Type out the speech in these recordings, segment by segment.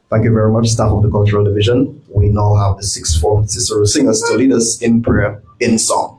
Thank you very much, staff of the Cultural Division. We now have the sixth form Cicero singers to lead us in prayer in song.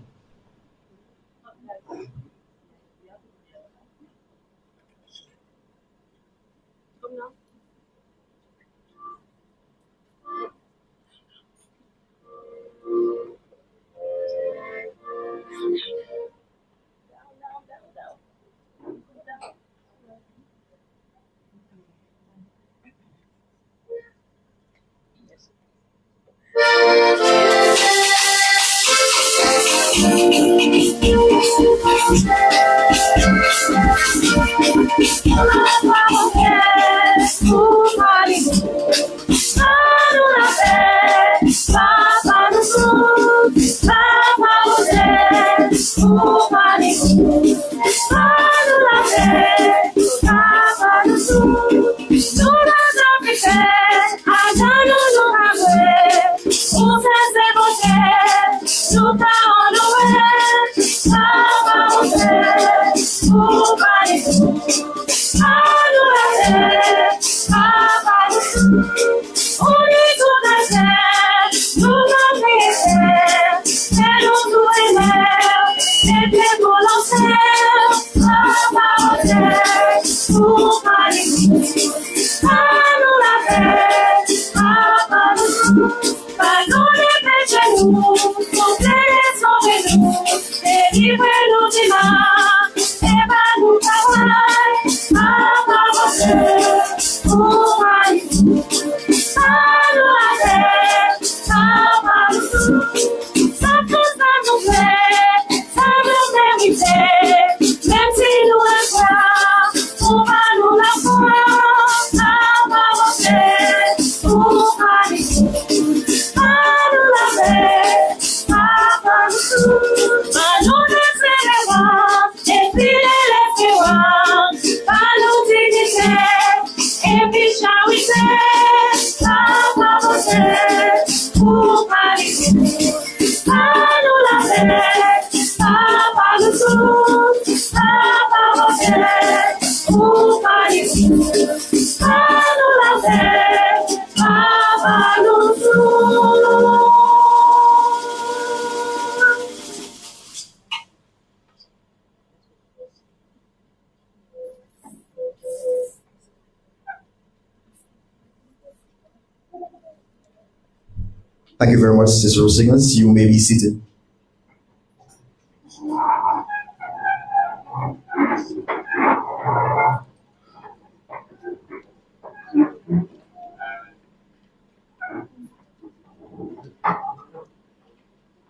Thank you very much, Cicero singers. You may be seated.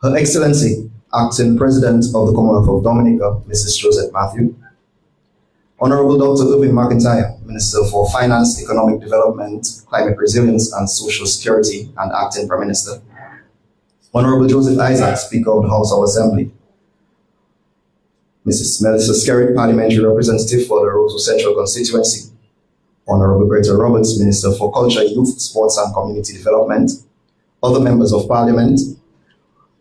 Her Excellency, Acting President of the Commonwealth of Dominica, Mrs. Joseph Matthew, Honorable Dr. Irving McIntyre, Minister for Finance, Economic Development, Climate Resilience and Social Security and Acting Prime Minister. Honorable Joseph Isaac, Speaker of the House of Assembly. Mrs. Melissa Skerritt, Parliamentary Representative for the Roseau Central Constituency. Honorable Greta Roberts, Minister for Culture, Youth, Sports and Community Development. Other members of Parliament.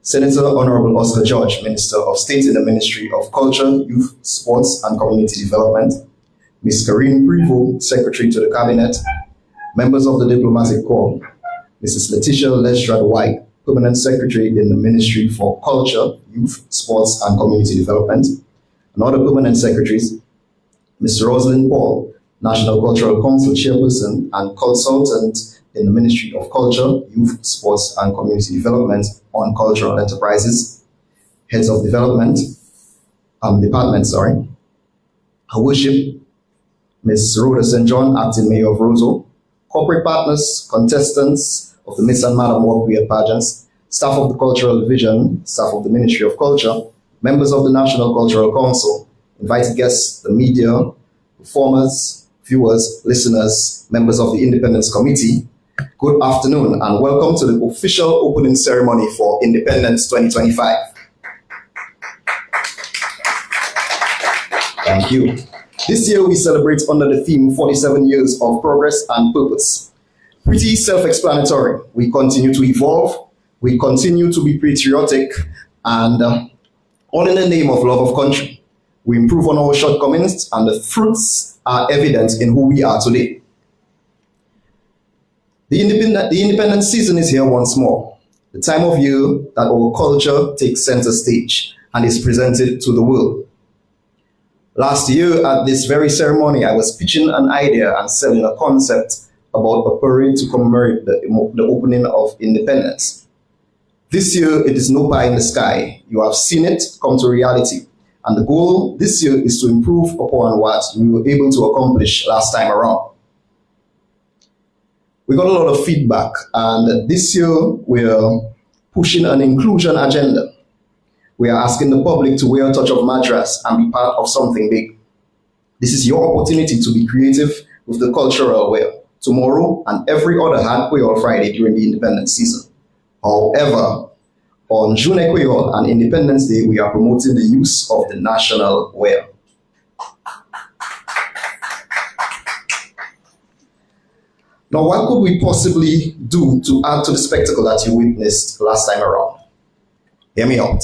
Senator Honorable Oscar George, Minister of State in the Ministry of Culture, Youth, Sports and Community Development. Ms. Karine Prevost, Secretary to the Cabinet. Members of the Diplomatic Corps. Mrs. Letitia Lestrade White, Permanent Secretary in the Ministry for Culture, Youth, Sports and Community Development. And other permanent secretaries, Mr. Rosalind Paul, National Cultural Council Chairperson and Consultant in the Ministry of Culture, Youth, Sports and Community Development on Cultural Enterprises, Heads of Department, Her Worship, Ms. Rhoda St. John, Acting Mayor of Roseau, corporate partners, contestants of the Miss and Madam Wobe Dwiyet pageants, staff of the Cultural Division, staff of the Ministry of Culture, members of the National Cultural Council, invited guests, the media, performers, viewers, listeners, members of the Independence Committee, good afternoon and welcome to the official opening ceremony for Independence 2025. Thank you. This year we celebrate under the theme 47 years of progress and purpose. Pretty self-explanatory. We continue to evolve, we continue to be patriotic, and all in the name of love of country. We improve on our shortcomings and the fruits are evident in who we are today. The independence season is here once more, the time of year that our culture takes center stage and is presented to the world. Last year at this very ceremony, I was pitching an idea and selling a concept about a parade to commemorate the opening of independence. This year, it is no pie in the sky. You have seen it come to reality. And the goal this year is to improve upon what we were able to accomplish last time around. We got a lot of feedback, and this year we're pushing an inclusion agenda. We are asking the public to wear a touch of Madras and be part of something big. This is your opportunity to be creative with the cultural wear tomorrow and every other hard Creole Friday during the independence season. However, on June Creole and Independence Day, we are promoting the use of the national wear. Now, what could we possibly do to add to the spectacle that you witnessed last time around? Hear me out.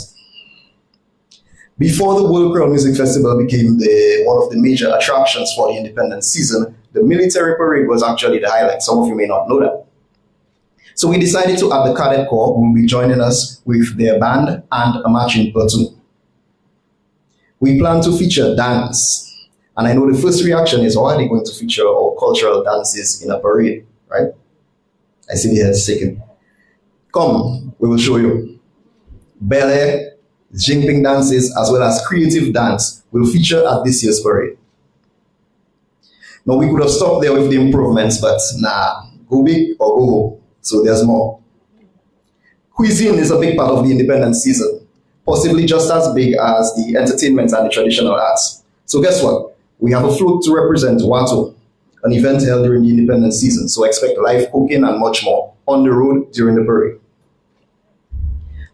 Before the World Creole Music Festival became one of the major attractions for the independence season, the military parade was actually the highlight. Some of you may not know that. So we decided to add the Cadet Corps, who will be joining us with their band and a marching platoon. We plan to feature dance. And I know the first reaction is, how are they going to feature our cultural dances in a parade, right? I see the heads shaking. Come, we will show you. Ballet, Jingping dances, as well as creative dance will feature at this year's parade. Now, we could have stopped there with the improvements, but nah, go big or go home. So there's more. Cuisine is a big part of the independence season, possibly just as big as the entertainment and the traditional arts. So guess what? We have a float to represent Wato, an event held during the independence season. So expect live cooking and much more on the road during the parade.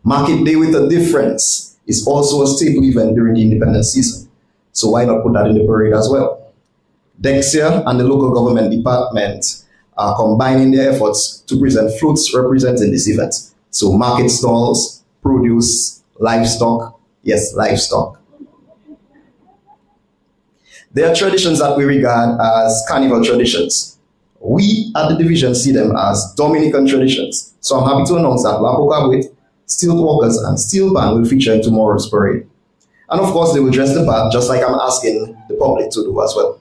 Market Day with a Difference is also a staple event during the independence season. So why not put that in the parade as well? Dexia and the local government department are combining their efforts to present floats representing this event. So market stalls, produce, livestock, yes, livestock. There are traditions that we regard as carnival traditions. We at the division see them as Dominican traditions. So I'm happy to announce that Lapokabwit, Steel Walkers and Steel Band will feature in tomorrow's parade. And of course they will dress the part just like I'm asking the public to do as well.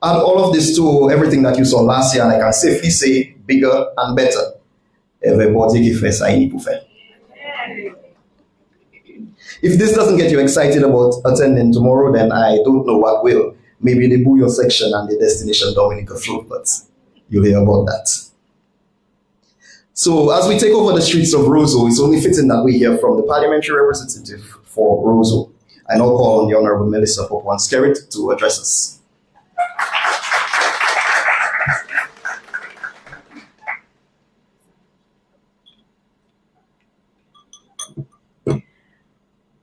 Add all of this to everything that you saw last year and I can safely say bigger and better. Everybody give us a If this doesn't get you excited about attending tomorrow, then I don't know what will. Maybe the Bouillon section and the destination Dominica float, but you'll hear about that. So as we take over the streets of Roseau, it's only fitting that we hear from the parliamentary representative for Roseau. I now call on the Honorable Minister Popo-Skerrit to address us.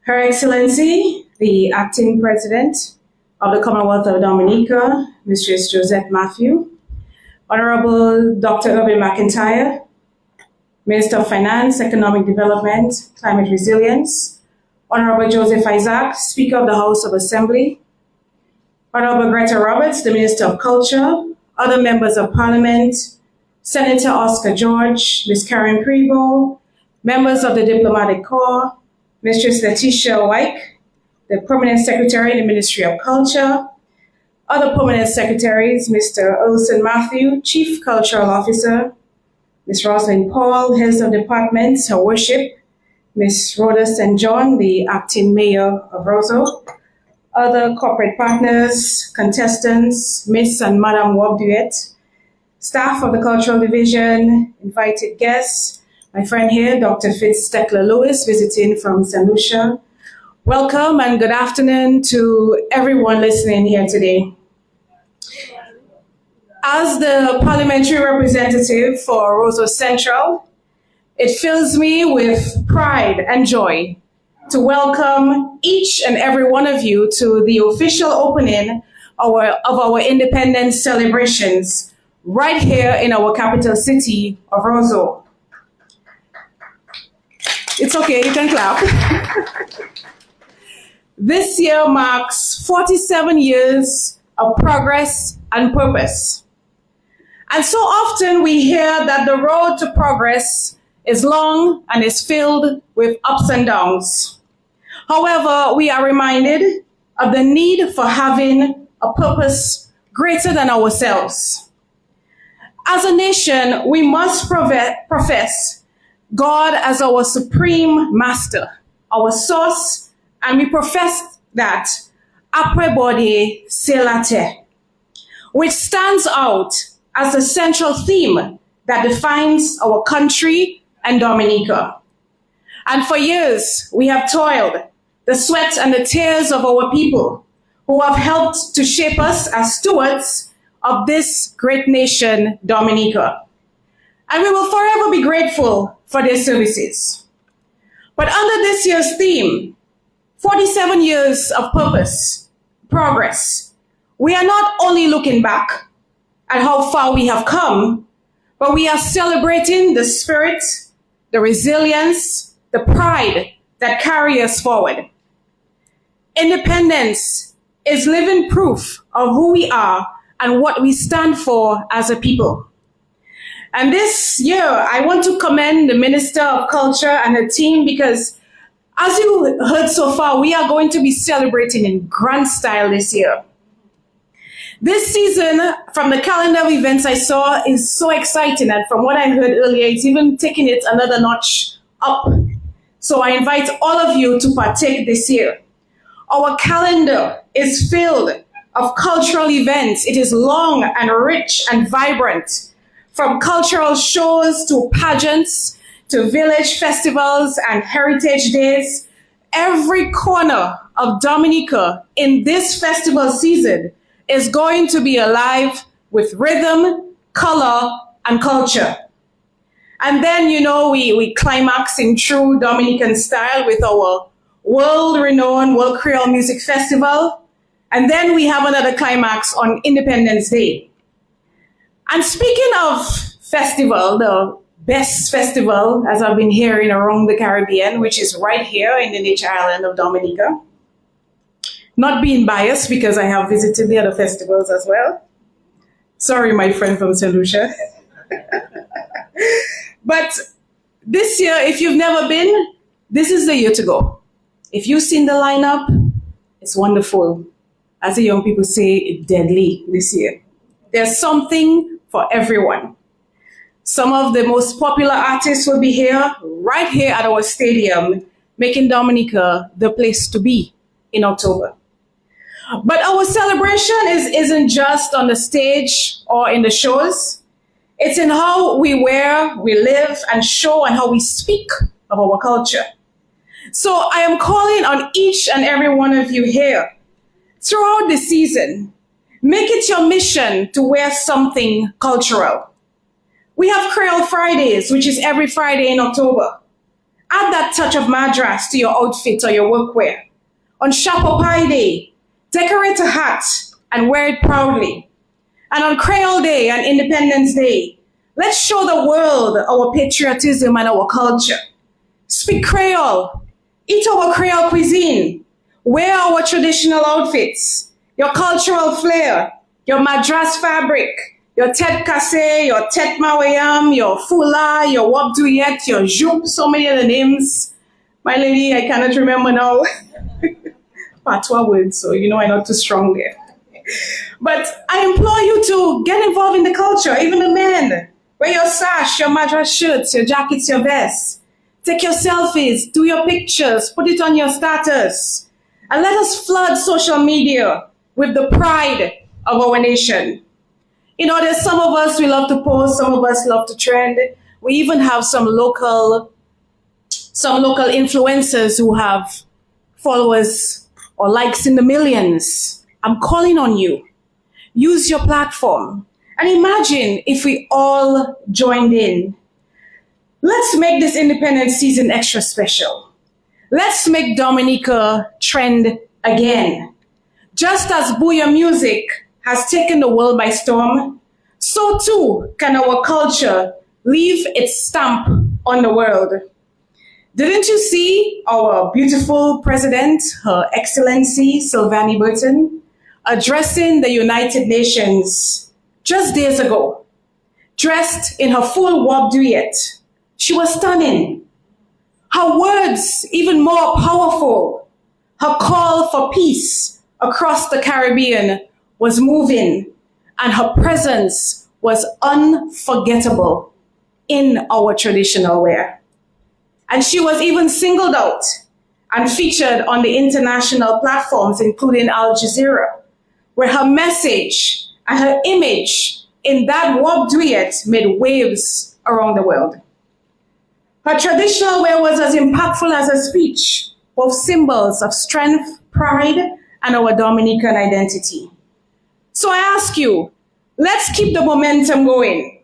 Her Excellency, the Acting President of the Commonwealth of Dominica, Mistress Josette Matthew, Honorable Dr. Urban McIntyre, Minister of Finance, Economic Development, Climate Resilience, Honorable Joseph Isaac, Speaker of the House of Assembly, Honorable Greta Roberts, the Minister of Culture, other members of Parliament, Senator Oscar George, Ms. Karen Prevost, members of the Diplomatic Corps, Mistress Letitia Wyke, the Permanent Secretary in the Ministry of Culture, other Permanent Secretaries, Mr. Olson Matthew, Chief Cultural Officer, Ms. Rosalind Paul, Heads of Departments, Her Worship, Ms. Rhoda St. John, the Acting Mayor of Roseau, other corporate partners, contestants, Miss and Madam Wobe Dwiyet, staff of the Cultural Division, invited guests, my friend here, Dr. Fitz Steckler Lewis, visiting from St. Lucia. Welcome and good afternoon to everyone listening here today. As the parliamentary representative for Roseau Central, it fills me with pride and joy to welcome each and every one of you to the official opening of our independence celebrations right here in our capital city of Roseau. It's okay, you can clap. This year marks 47 years of progress and purpose. And so often we hear that the road to progress is long and is filled with ups and downs. However, we are reminded of the need for having a purpose greater than ourselves. As a nation, we must profess God as our supreme master, our source, and we profess that Apre Bode Selate, which stands out as the central theme that defines our country and Dominica. And for years, we have toiled the sweat and the tears of our people who have helped to shape us as stewards of this great nation, Dominica. And we will forever be grateful for their services. But under this year's theme, 47 years of purpose, progress, we are not only looking back at how far we have come, but we are celebrating the spirit, the resilience, the pride that carry us forward. Independence is living proof of who we are and what we stand for as a people. And this year, I want to commend the Minister of Culture and her team because, as you heard so far, we are going to be celebrating in grand style this year. This season, from the calendar of events I saw, is so exciting. And from what I heard earlier, it's even taking it another notch up. So I invite all of you to partake this year. Our calendar is filled of cultural events. It is long and rich and vibrant. From cultural shows to pageants to village festivals and heritage days, every corner of Dominica in this festival season is going to be alive with rhythm, color, and culture. And then, we climax in true Dominican style with our world-renowned World Creole Music Festival. And then we have another climax on Independence Day. And speaking of festival, the best festival, as I've been hearing around the Caribbean, which is right here in the nature island of Dominica. Not being biased because I have visited the other festivals as well. Sorry, my friend from St. Lucia. But this year, if you've never been, this is the year to go. If you've seen the lineup, it's wonderful. As the young people say, it's deadly this year. There's something for everyone. Some of the most popular artists will be here, right here at our stadium, making Dominica the place to be in October. But our celebration isn't just on the stage or in the shows. It's in how we wear, we live, and show, and how we speak of our culture. So I am calling on each and every one of you here throughout the season, make it your mission to wear something cultural. We have Creole Fridays, which is every Friday in October. Add that touch of Madras to your outfit or your workwear. On Chapeau Pie Day, decorate a hat and wear it proudly. And on Creole Day and Independence Day, let's show the world our patriotism and our culture. Speak Creole, eat our Creole cuisine, wear our traditional outfits, your cultural flair, your Madras fabric, your tête cassée, your tête mawayam, your fula, your Wobe Dwiyet, your jupe, so many other names. My lady, I cannot remember now. Patois words, so you know I'm not too strong there. But I implore you to get involved in the culture, even the men. Wear your sash, your Madras shirts, your jackets, your vests. Take your selfies, do your pictures, put it on your status. And let us flood social media with the pride of our nation. You know, there's some of us, we love to post, some of us love to trend. We even have some local influencers who have followers or likes in the millions. I'm calling on you. Use your platform. And imagine if we all joined in. Let's make this independence season extra special. Let's make Dominica trend again. Just as Booyah music has taken the world by storm, so too can our culture leave its stamp on the world. Didn't you see our beautiful president, Her Excellency Sylvanie Burton, addressing the United Nations just days ago, dressed in her full Wobe Dwiyet? She was stunning. Her words even more powerful. Her call for peace across the Caribbean was moving, and her presence was unforgettable in our traditional wear. And she was even singled out and featured on the international platforms, including Al Jazeera, where her message and her image in that Wobe Dwiyet made waves around the world. Her traditional wear was as impactful as her speech, both symbols of strength, pride, and our Dominican identity. So I ask you, let's keep the momentum going.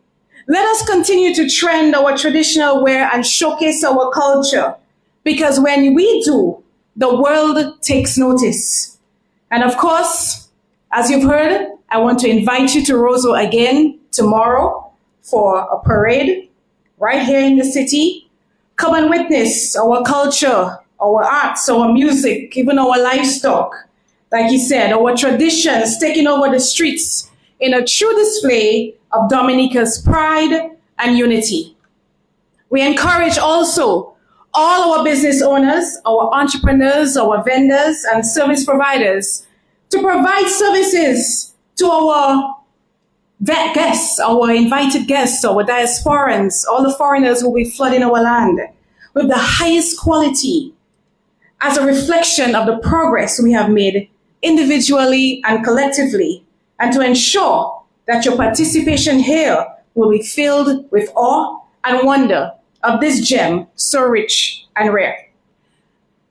Let us continue to trend our traditional wear and showcase our culture, because when we do, the world takes notice. And of course, as you've heard, I want to invite you to Roseau again tomorrow for a parade right here in the city. Come and witness our culture, our arts, our music, even our livestock. Like he said, our traditions taking over the streets in a true display of Dominica's pride and unity. We encourage also all our business owners, our entrepreneurs, our vendors, and service providers to provide services to our guests, our invited guests, our diasporans, all the foreigners who will be flooding our land with the highest quality as a reflection of the progress we have made individually and collectively, and to ensure that your participation here will be filled with awe and wonder of this gem so rich and rare.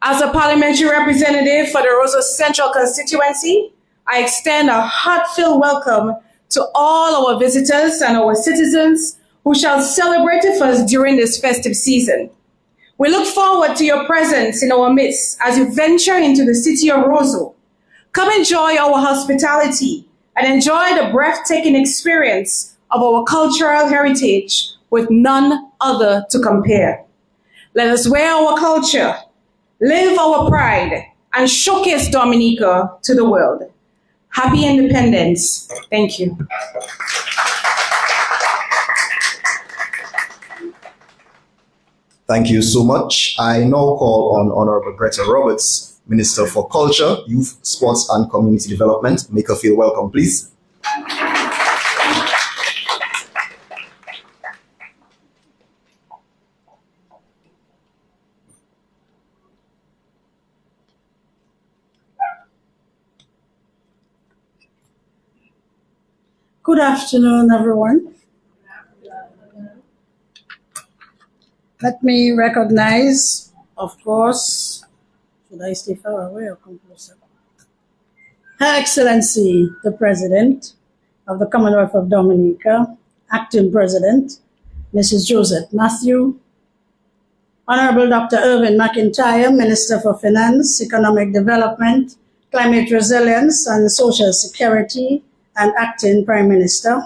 As a parliamentary representative for the Roseau Central constituency, I extend a heartfelt welcome to all our visitors and our citizens who shall celebrate with us during this festive season. We look forward to your presence in our midst as you venture into the city of Roseau. Come enjoy our hospitality and enjoy the breathtaking experience of our cultural heritage with none other to compare. Let us wear our culture, live our pride, and showcase Dominica to the world. Happy Independence. Thank you. Thank you so much. I now call on Honorable Greta Roberts, Minister for Culture, Youth, Sports and Community Development. Make her feel welcome, please. Good afternoon, everyone. Let me recognize Of course, should I stay far away or come closer? Her Excellency, the President of the Commonwealth of Dominica, Acting President, Mrs. Joseph Matthew, Honorable Dr. Irvin McIntyre, Minister for Finance, Economic Development, Climate Resilience and Social Security, and Acting Prime Minister,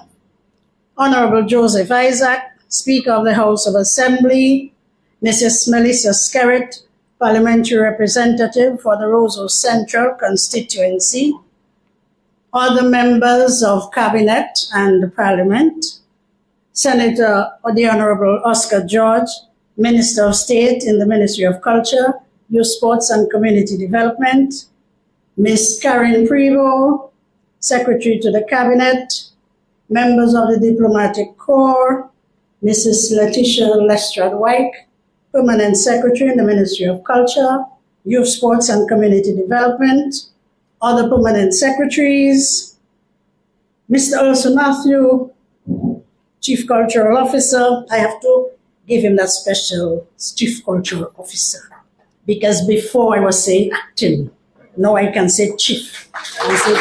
Honorable Joseph Isaac, Speaker of the House of Assembly, Mrs. Melissa Skerritt, Parliamentary Representative for the Roseau Central Constituency, other members of Cabinet and Parliament, Senator the Honorable Oscar George, Minister of State in the Ministry of Culture, Youth, Sports and Community Development, Ms. Karen Prevost, Secretary to the Cabinet, members of the Diplomatic Corps, Mrs. Letitia Lestrade-Wyke, Permanent Secretary in the Ministry of Culture, Youth, Sports and Community Development, other permanent secretaries, Mr. Urso Matthew, Chief Cultural Officer. I have to give him that special Chief Cultural Officer because before I was saying acting. Now I can say chief. I say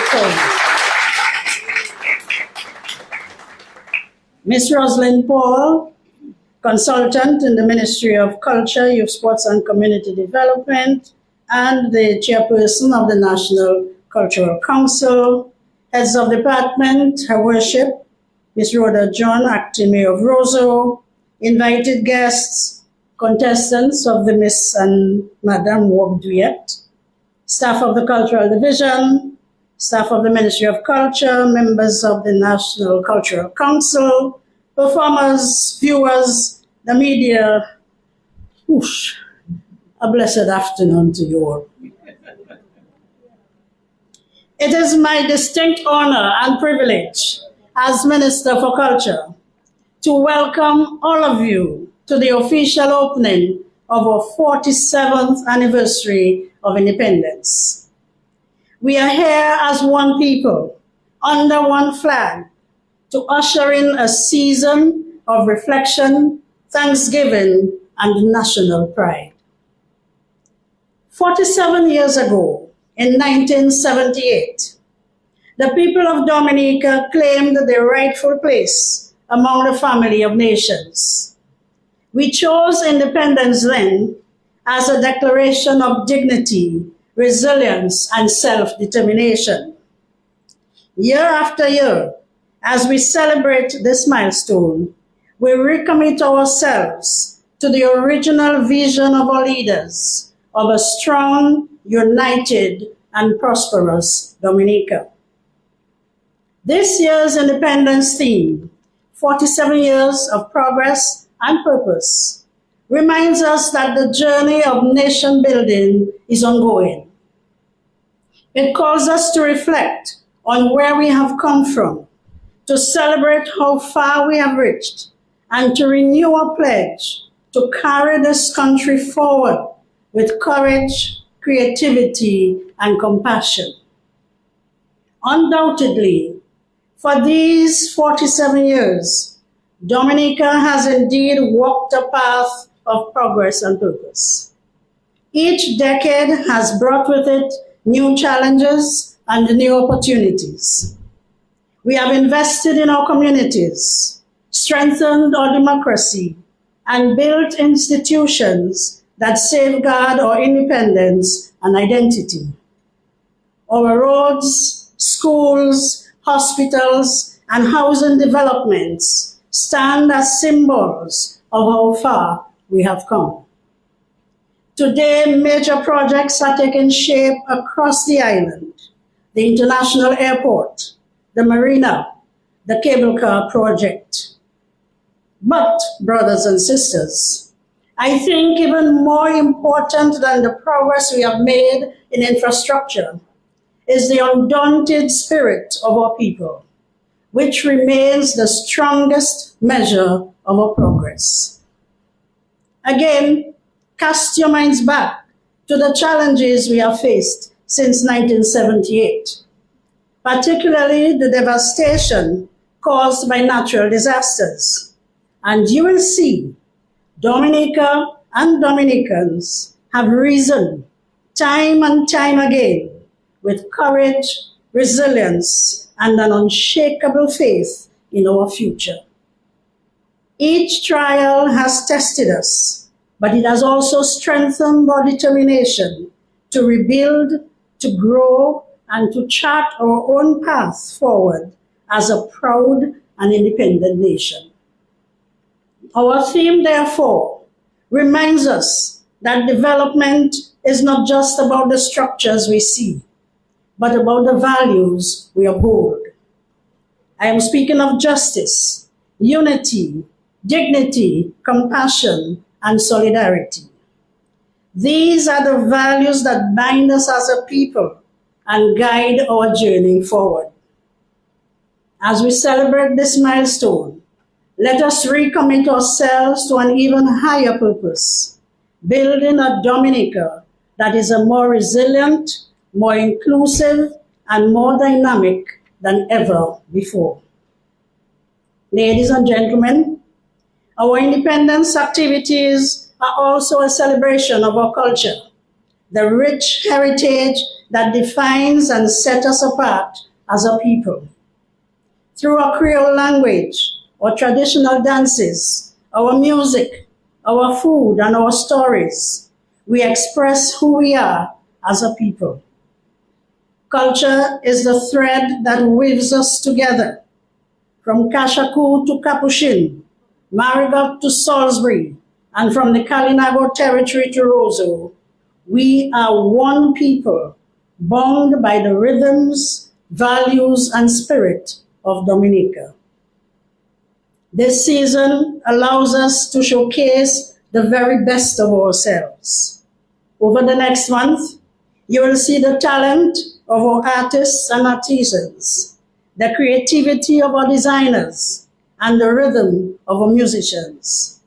Ms. Rosalind Paul, consultant in the Ministry of Culture, Youth, Sports and Community Development, and the chairperson of the National Cultural Council, heads of department, Her Worship, Ms. Rhoda John, Acting Mayor of Roseau, invited guests, contestants of the Miss and Madame Wobe Dwiyet, staff of the Cultural Division, staff of the Ministry of Culture, members of the National Cultural Council, performers, viewers, the media. Whoosh, a blessed afternoon to you all. It is my distinct honor and privilege as Minister for Culture to welcome all of you to the official opening of our 47th anniversary of independence. We are here as one people, under one flag, to usher in a season of reflection, thanksgiving, and national pride. 47 years ago, in 1978, the people of Dominica claimed their rightful place among the family of nations. We chose independence then as a declaration of dignity, resilience, and self-determination. Year after year, as we celebrate this milestone, we recommit ourselves to the original vision of our leaders of a strong, united, and prosperous Dominica. This year's independence theme, 47 years of progress and purpose, reminds us that the journey of nation building is ongoing. It calls us to reflect on where we have come from, to celebrate how far we have reached, and to renew our pledge to carry this country forward with courage, creativity, and compassion. Undoubtedly, for these 47 years, Dominica has indeed walked a path of progress and purpose. Each decade has brought with it new challenges and new opportunities. We have invested in our communities, strengthened our democracy, and built institutions that safeguard our independence and identity. Our roads, schools, hospitals, and housing developments stand as symbols of how far we have come. Today, major projects are taking shape across the island: the International Airport, the Marina, the cable car project. But, brothers and sisters, I think even more important than the progress we have made in infrastructure is the undaunted spirit of our people, which remains the strongest measure of our progress. Again, cast your minds back to the challenges we have faced since 1978, particularly the devastation caused by natural disasters. And you will see Dominica and Dominicans have risen time and time again with courage, resilience, and an unshakable faith in our future. Each trial has tested us, but it has also strengthened our determination to rebuild, to grow, and to chart our own path forward as a proud and independent nation. Our theme, therefore, reminds us that development is not just about the structures we see, but about the values we uphold. I am speaking of justice, unity, dignity, compassion, and solidarity. These are the values that bind us as a people and guide our journey forward. As we celebrate this milestone, let us recommit ourselves to an even higher purpose, building a Dominica that is a more resilient, more inclusive, and more dynamic than ever before. Ladies and gentlemen, our independence activities are also a celebration of our culture, the rich heritage that defines and sets us apart as a people. Through our Creole language, our traditional dances, our music, our food, and our stories, we express who we are as a people. Culture is the thread that weaves us together. From Kashaku to Capuchin, Marigot to Salisbury, and from the Kalinago territory to Roseau, we are one people, bound by the rhythms, values, and spirit of Dominica. This season allows us to showcase the very best of ourselves. Over the next month, you will see the talent of our artists and artisans, the creativity of our designers, and the rhythm of our musicians.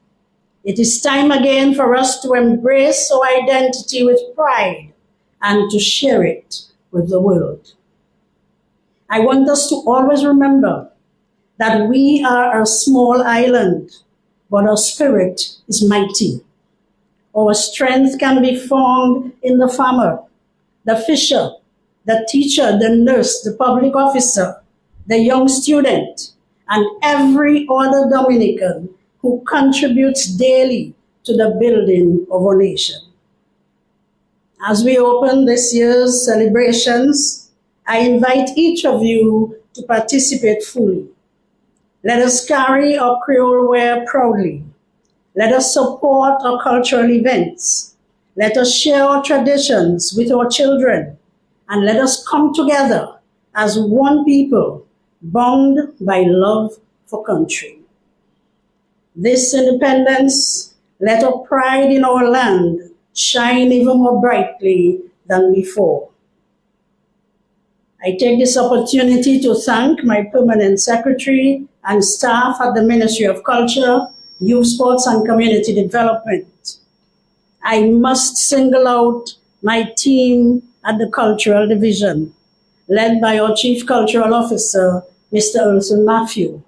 It is time again for us to embrace our identity with pride and to share it with the world. I want us to always remember that we are a small island, but our spirit is mighty. Our strength can be found in the farmer, the fisher, the teacher, the nurse, the public officer, the young student, and every other Dominican who contributes daily to the building of our nation. As we open this year's celebrations, I invite each of you to participate fully. Let us carry our Creole wear proudly. Let us support our cultural events. Let us share our traditions with our children. And let us come together as one people, bound by love for country. This independence, let our pride in our land shine even more brightly than before. I take this opportunity to thank my permanent secretary and staff at the Ministry of Culture, Youth, Sports and Community Development. I must single out my team at the Cultural Division, led by our Chief Cultural Officer, Mr. Ursul Matthew,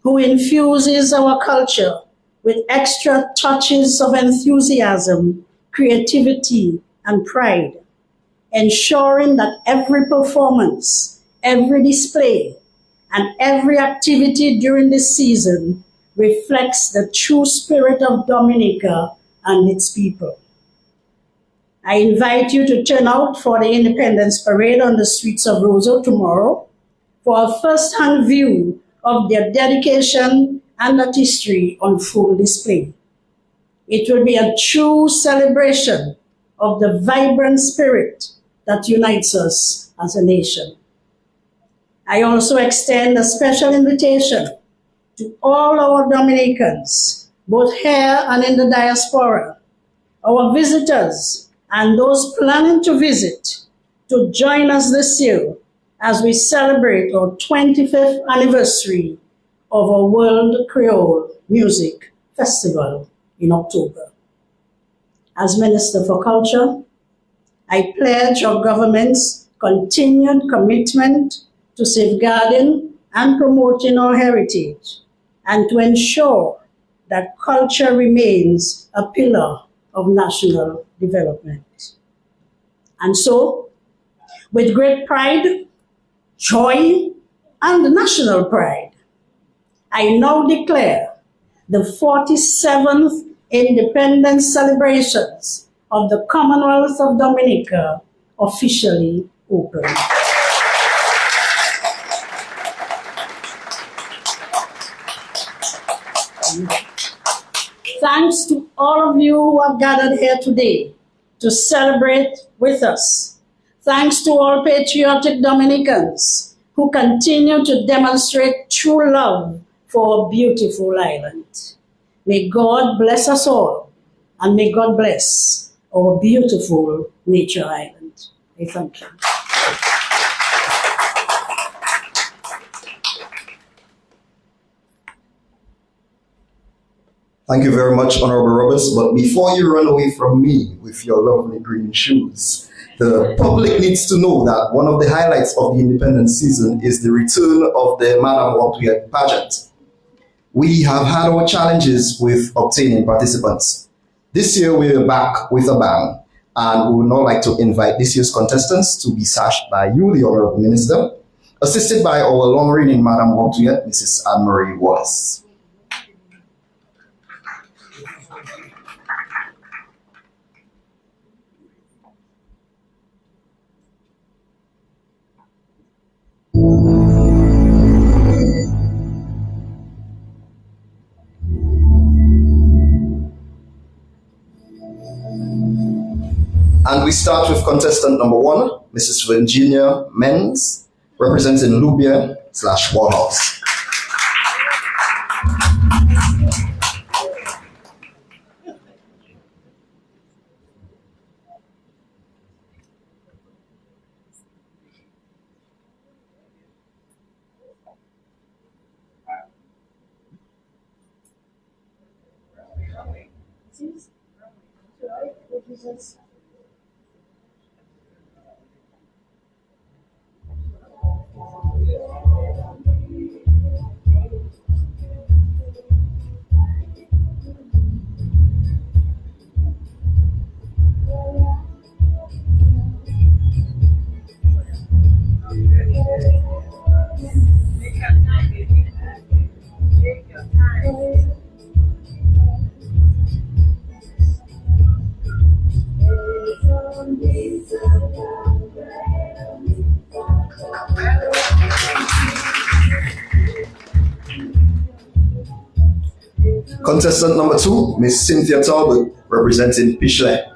who infuses our culture with extra touches of enthusiasm, creativity, and pride, ensuring that every performance, every display, and every activity during this season reflects the true spirit of Dominica and its people. I invite you to turn out for the Independence Parade on the streets of Roseau tomorrow for a first-hand view of their dedication and artistry on full display. It will be a true celebration of the vibrant spirit that unites us as a nation. I also extend a special invitation to all our Dominicans, both here and in the diaspora, our visitors and those planning to visit, to join us this year as we celebrate our 25th anniversary of our World Creole Music Festival in October. As Minister for Culture, I pledge our government's continued commitment to safeguarding and promoting our heritage and to ensure that culture remains a pillar of national development. And so, with great pride, joy, and national pride, I now declare the 47th Independence celebrations of the Commonwealth of Dominica officially open. Thanks to all of you who have gathered here today to celebrate with us. Thanks to all patriotic Dominicans who continue to demonstrate true love for our beautiful island. May God bless us all, and may God bless our beautiful nature island. I thank you. Thank you very much, Honorable Roberts. But before you run away from me with your lovely green shoes, the public needs to know that one of the highlights of the Independence season is the return of the Madam Wobe Dwiyet pageant. We have had our challenges with obtaining participants. This year we're back with a bang, and we would now like to invite this year's contestants to be sashed by you, the Honorable Minister, assisted by our long-reigning Madam Wobe Dwiyet, Mrs. Anne-Marie Wallace. And we start with contestant number 1, Mrs. Virginia Menz, representing Lubia/Warhouse. Contestant number 2, Miss Cynthia Talbot, representing Pishley.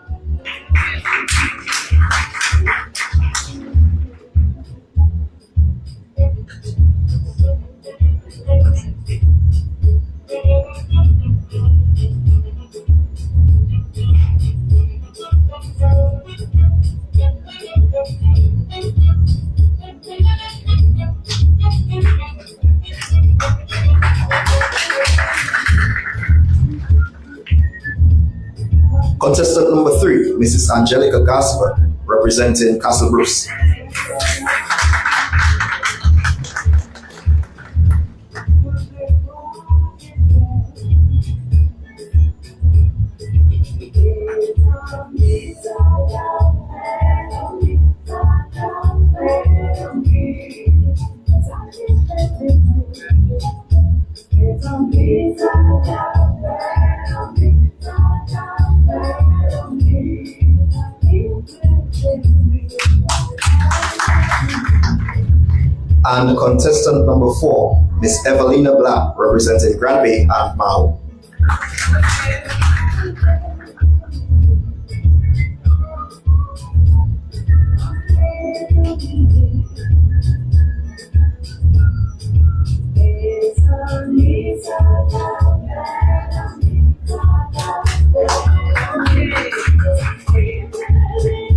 Contestant number 3, Mrs. Angelica Gasper, representing Castle Bruce. And contestant number 4, Miss Evelina Black, representing Grand Bay and Mao.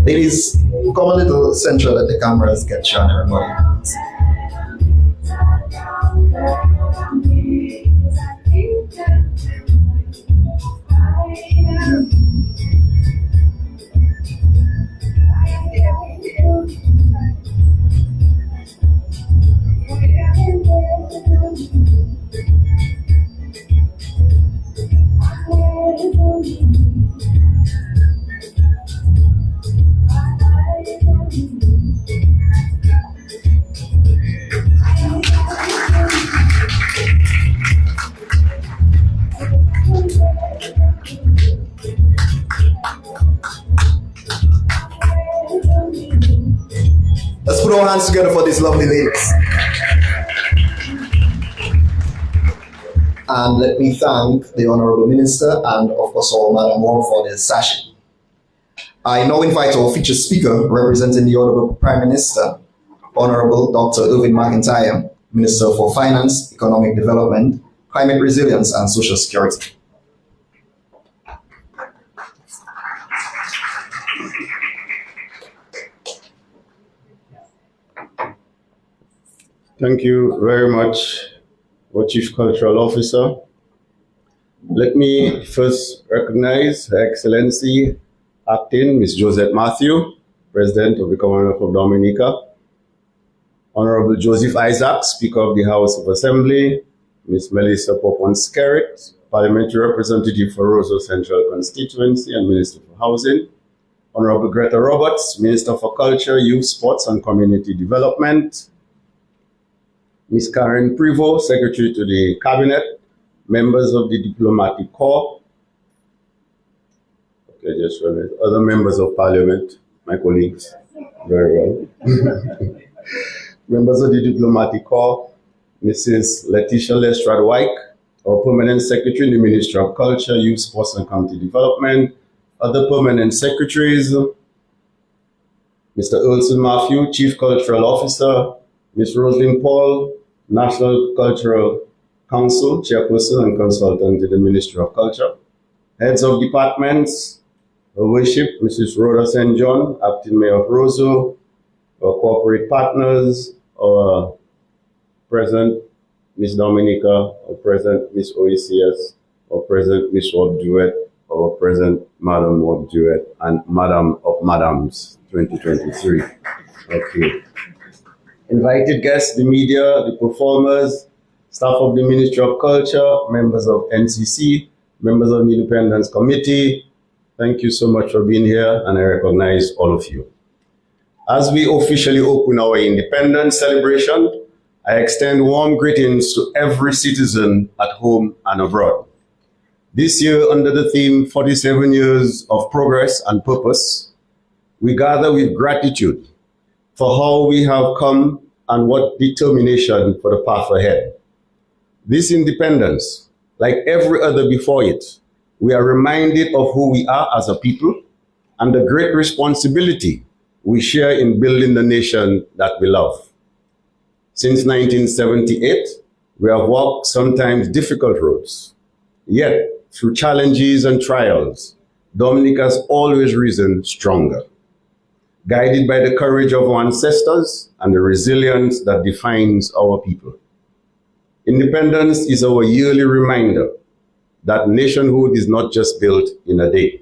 Ladies, come a little central at the cameras, get you on everybody. put our hands together for these lovely ladies. And let me thank the Honorable Minister and, of course, all Madam Wong for this session. I now invite our featured speaker representing the Honorable Prime Minister, Honorable Dr. Irving McIntyre, Minister for Finance, Economic Development, Climate Resilience and Social Security. Thank you very much, our Chief Cultural Officer. Let me first recognize Her Excellency Acting Ms. Josette Matthew, President of the Commonwealth of Dominica, Honorable Joseph Isaac, Speaker of the House of Assembly, Ms. Melissa Popon-Skerrit, Parliamentary Representative for Roseau Central Constituency and Minister for Housing, Honorable Greta Roberts, Minister for Culture, Youth, Sports and Community Development, Ms. Karen Prevost, Secretary to the Cabinet, members of the Diplomatic Corps, other members of Parliament, my colleagues, very well. Members of the Diplomatic Corps, Mrs. Letitia Lestrade-Wyke, our Permanent Secretary in the Ministry of Culture, Youth, Sports and Community Development, other Permanent Secretaries, Mr. Urson Matthew, Chief Cultural Officer, Ms. Rosalind Paul, National Cultural Council, Chairperson and Consultant to the Ministry of Culture, Heads of Departments, Her Worship, Mrs. Rhoda St. John, Acting Mayor of Roseau, our corporate partners, our President, Ms. Dominica, our President, Ms. OECS, our President, Ms. Wobe Dwiyet, our President, Madam Wobe Dwiyet, and Madam of Madams 2023. Okay. Invited guests, the media, the performers, staff of the Ministry of Culture, members of NCC, members of the Independence Committee, thank you so much for being here, and I recognize all of you. As we officially open our independence celebration, I extend warm greetings to every citizen at home and abroad. This year, under the theme 47 Years of Progress and Purpose, we gather with gratitude for how we have come and what determination for the path ahead. This independence, like every other before it, we are reminded of who we are as a people and the great responsibility we share in building the nation that we love. Since 1978, we have walked sometimes difficult roads. Yet, through challenges and trials, Dominica has always risen stronger, guided by the courage of our ancestors and the resilience that defines our people. Independence is our yearly reminder that nationhood is not just built in a day.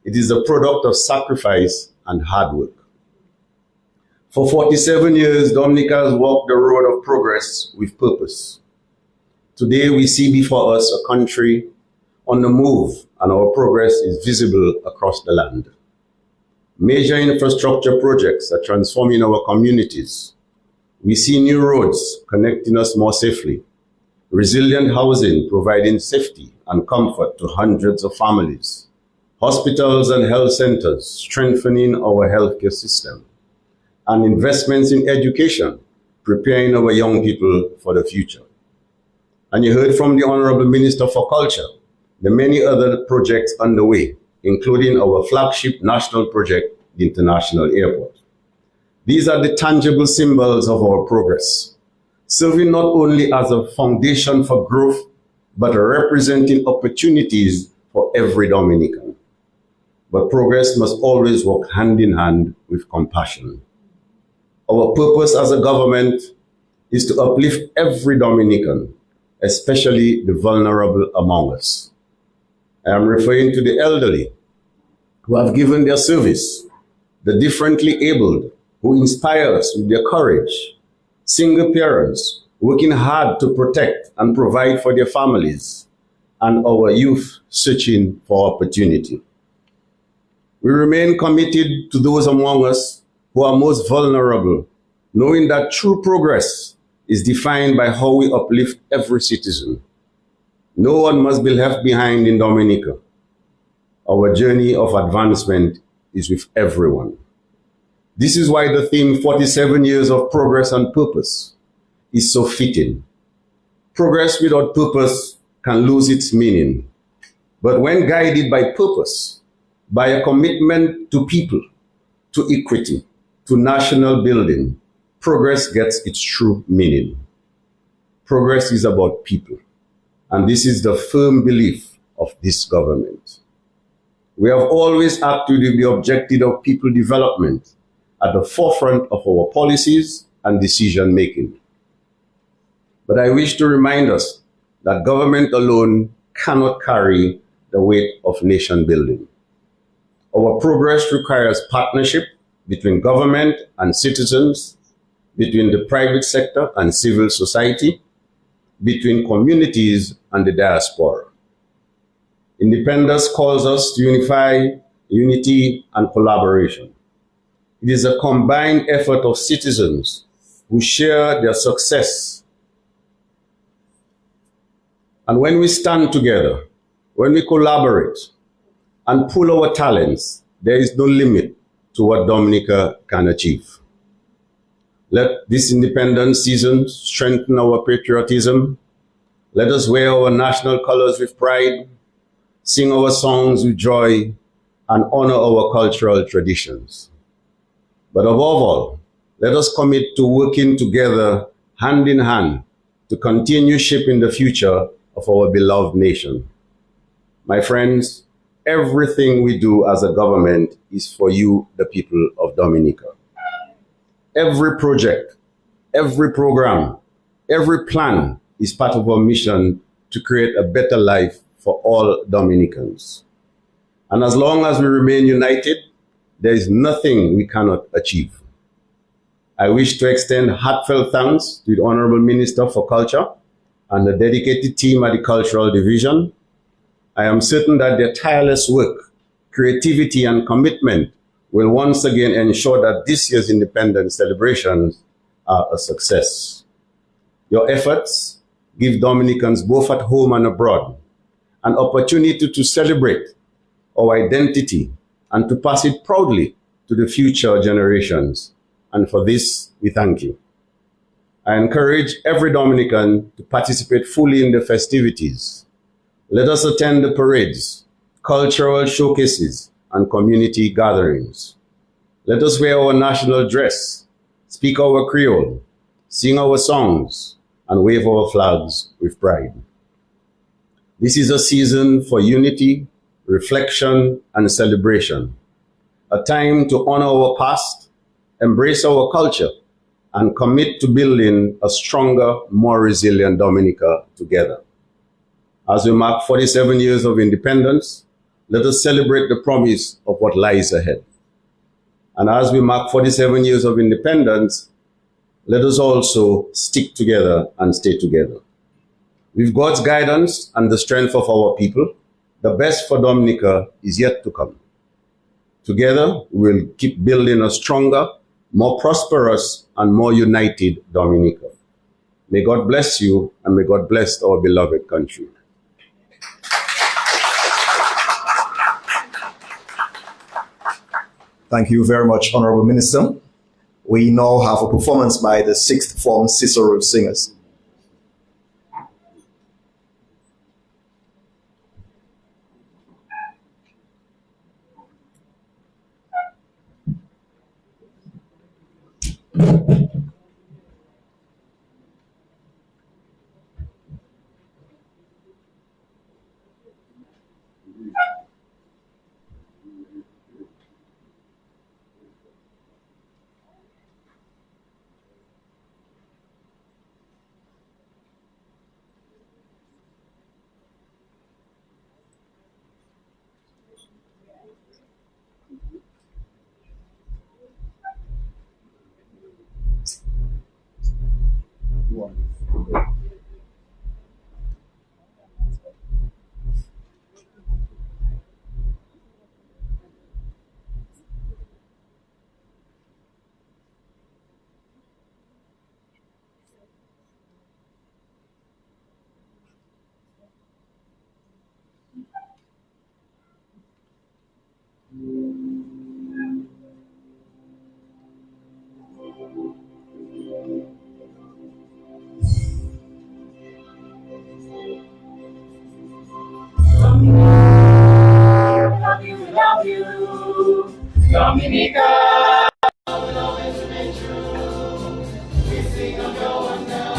It is a product of sacrifice and hard work. For 47 years, Dominica has walked the road of progress with purpose. Today, we see before us a country on the move, and our progress is visible across the land. Major infrastructure projects are transforming our communities. We see new roads connecting us more safely, resilient housing providing safety and comfort to hundreds of families, hospitals and health centers strengthening our healthcare system, and investments in education preparing our young people for the future. And you heard from the Honorable Minister for Culture, the many other projects underway, including our flagship national project, the International Airport. These are the tangible symbols of our progress, serving not only as a foundation for growth, but representing opportunities for every Dominican. But progress must always work hand in hand with compassion. Our purpose as a government is to uplift every Dominican, especially the vulnerable among us. I am referring to the elderly who have given their service, the differently abled who inspire us with their courage, single parents working hard to protect and provide for their families, and our youth searching for opportunity. We remain committed to those among us who are most vulnerable, knowing that true progress is defined by how we uplift every citizen. No one must be left behind in Dominica. Our journey of advancement is with everyone. This is why the theme 47 years of progress and purpose is so fitting. Progress without purpose can lose its meaning. But when guided by purpose, by a commitment to people, to equity, to national building, progress gets its true meaning. Progress is about people. And this is the firm belief of this government. We have always acted with the objective of people development at the forefront of our policies and decision making. But I wish to remind us that government alone cannot carry the weight of nation building. Our progress requires partnership between government and citizens, between the private sector and civil society, between communities and the diaspora. Independence calls us to unity and collaboration. It is a combined effort of citizens who share their success. And when we stand together, when we collaborate and pool our talents, there is no limit to what Dominica can achieve. Let this independence season strengthen our patriotism. Let us wear our national colors with pride, sing our songs with joy, and honor our cultural traditions. But above all, let us commit to working together hand in hand to continue shaping the future of our beloved nation. My friends, everything we do as a government is for you, the people of Dominica. Every project, every program, every plan is part of our mission to create a better life for all Dominicans. And as long as we remain united, there is nothing we cannot achieve. I wish to extend heartfelt thanks to the Honorable Minister for Culture and the dedicated team at the Cultural Division. I am certain that their tireless work, creativity, and commitment will once again ensure that this year's independence celebrations are a success. Your efforts give Dominicans both at home and abroad an opportunity to celebrate our identity and to pass it proudly to the future generations. And for this, we thank you. I encourage every Dominican to participate fully in the festivities. Let us attend the parades, cultural showcases, and community gatherings. Let us wear our national dress, speak our Creole, sing our songs, and wave our flags with pride. This is a season for unity, reflection, and celebration, a time to honor our past, embrace our culture, and commit to building a stronger, more resilient Dominica together. As we mark 47 years of independence, let us celebrate the promise of what lies ahead. And as we mark 47 years of independence, let us also stick together and stay together. With God's guidance and the strength of our people, the best for Dominica is yet to come. Together, we will keep building a stronger, more prosperous, and more united Dominica. May God bless you, and may God bless our beloved country. Thank you very much, Honorable Minister. We now have a performance by the 6th Form Cicero Singers. Dominica, will always remain true. We sing of your wonder,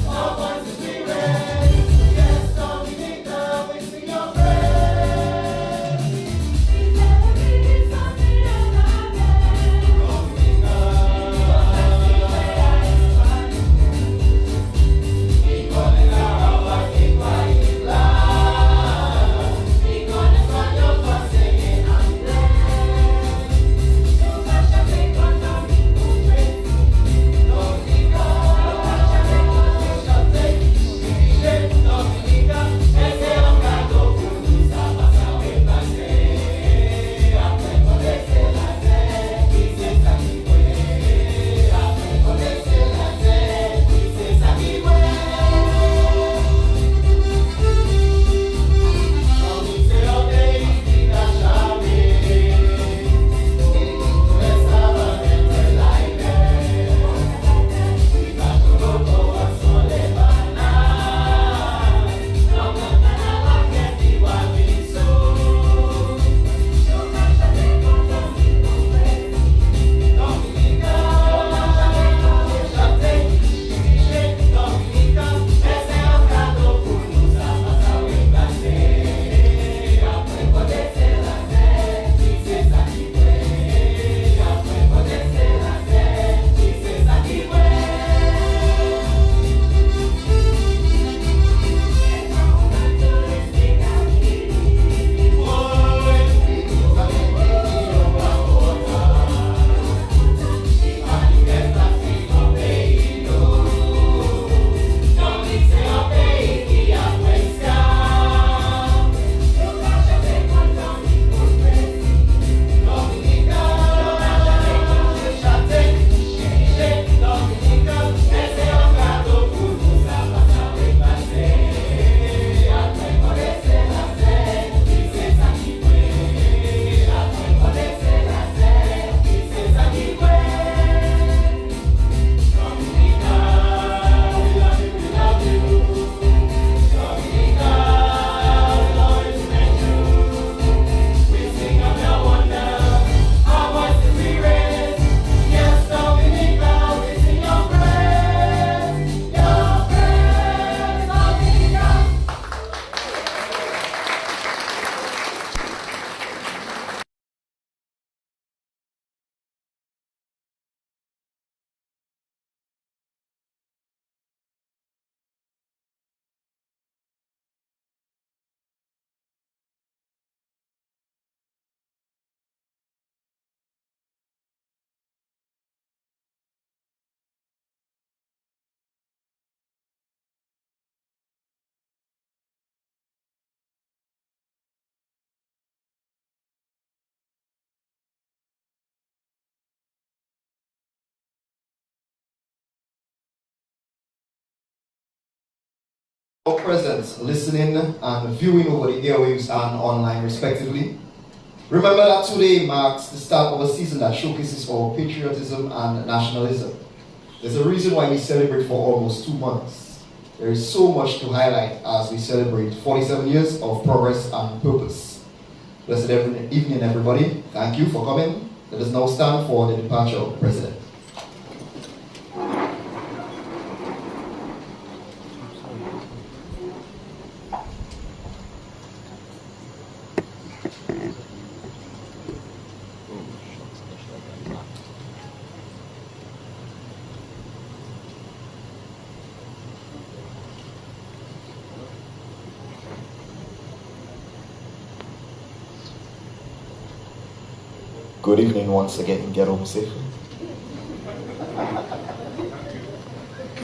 our voices we raise. Yes, Dominica, we sing your praise. Our presence, listening and viewing over the airwaves and online respectively. Remember that today marks the start of a season that showcases our patriotism and nationalism. There's a reason why we celebrate for almost 2 months. There is so much to highlight as we celebrate 47 years of progress and purpose. Blessed evening, everybody. Thank you for coming. Let us now stand for the departure of the President. Good evening once again. Get home safely.